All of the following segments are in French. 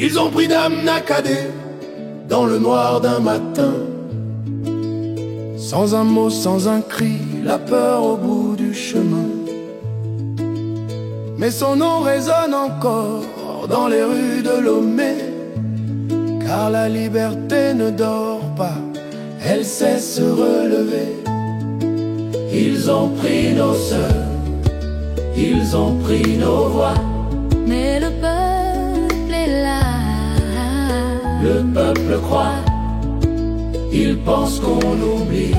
Ils ont pris Dame Nakadé dans le noir d'un matin. Sans un mot, sans un cri, la peur au bout du chemin. Mais son nom résonne encore dans les rues de Lomé, car la liberté ne dort pas, elle sait se relever. Ils ont pris nos sœurs, ils ont pris nos voix, mais le peuple est là. Le peuple croit, il pense qu'on oublie,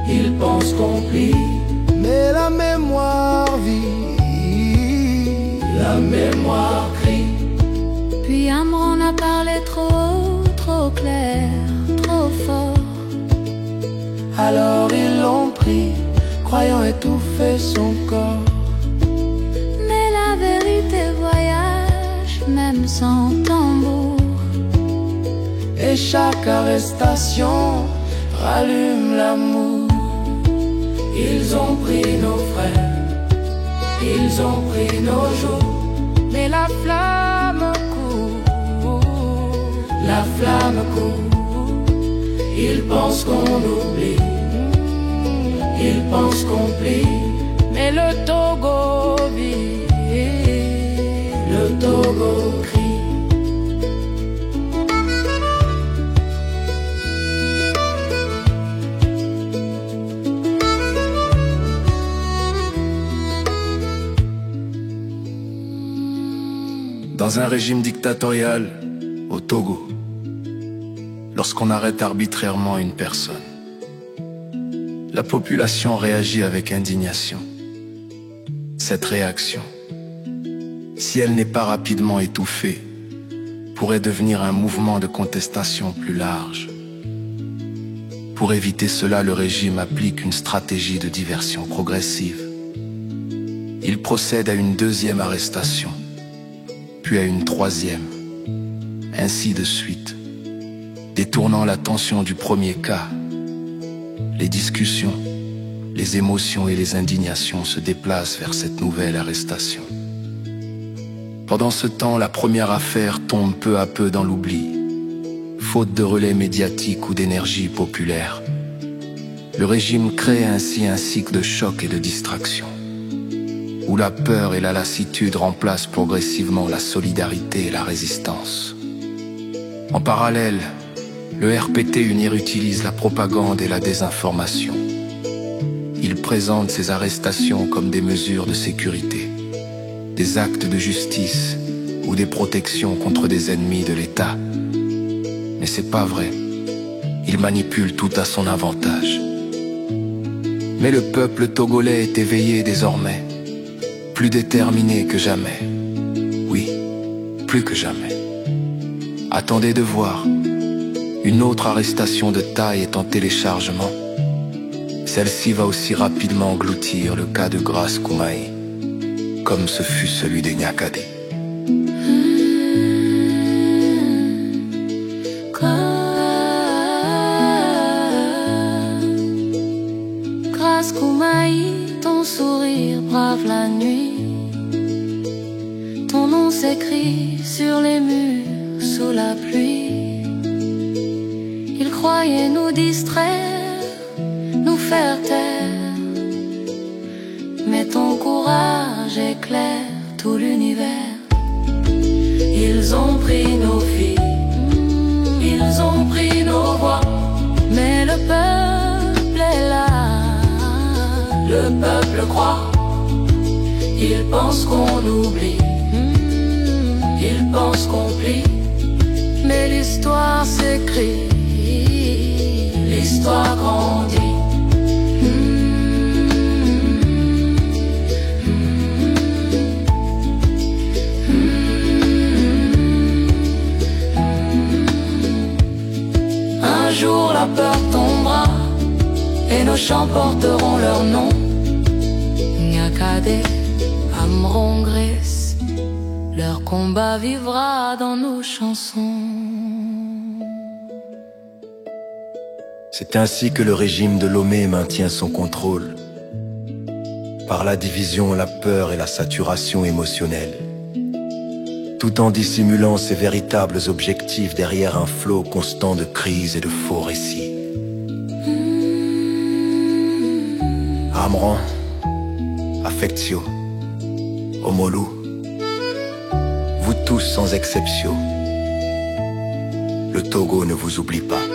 il pense qu'on plie, mais la mémoire vit, la mémoire crie. Puis Amran a parlé trop, trop clair, trop fort. Alors ils l'ont pris, croyant étouffer son corps. Mais la vérité voyage, même sans tambour. Et chaque arrestation rallume l'amour. Ils ont pris nos frères, ils ont pris nos jours, mais la flamme court, la flamme court. Ils pensent qu'on oublie, ils pensent qu'on plie, mais le Togo vit, le Togo crie. Dans un régime dictatorial, au Togo, lorsqu'on arrête arbitrairement une personne, la population réagit avec indignation. Cette réaction, si elle n'est pas rapidement étouffée, pourrait devenir un mouvement de contestation plus large. Pour éviter cela, le régime applique une stratégie de diversion progressive. Il procède à une deuxième arrestation, puis à une troisième, ainsi de suite, détournant l'attention du premier cas. Les discussions, les émotions et les indignations se déplacent vers cette nouvelle arrestation. Pendant ce temps, la première affaire tombe peu à peu dans l'oubli, faute de relais médiatiques ou d'énergie populaire. Le régime crée ainsi un cycle de choc et de distraction, où la peur et la lassitude remplacent progressivement la solidarité et la résistance. En parallèle, le RPT UNIR utilise la propagande et la désinformation. Il présente ces arrestations comme des mesures de sécurité, des actes de justice ou des protections contre des ennemis de l'État. Mais c'est pas vrai. Il manipule tout à son avantage. Mais le peuple togolais est éveillé désormais, plus déterminé que jamais. Oui, plus que jamais. Attendez de voir. Une autre arrestation de taille est en téléchargement. Celle-ci va aussi rapidement engloutir le cas de Grace Koumaï, comme ce fut celui des Nyakadé. Grace Koumaï, ton sourire brave la nuit. Ton nom s'écrit sur les murs sous la pluie. Ils croyaient nous distraire, nous faire taire, mais ton courage éclaire tout l'univers. Ils ont pris nos filles, ils ont pris nos voix, mais le peuple est là. Le peuple croit, il pense qu'on oublie, il pense qu'on plie, mais l'histoire s'écrit, l'histoire grandit. Un jour la peur tombera et nos chants porteront leur nom. Nyakadé, Amron, Grace, leur combat vivra dans nos chansons. C'est ainsi que le régime de Lomé maintient son contrôle, par la division, la peur et la saturation émotionnelle. tout en dissimulant ses véritables objectifs derrière un flot constant de crises et de faux récits. Amran, Affectio, Omolu, vous tous sans exception, le Togo ne vous oublie pas.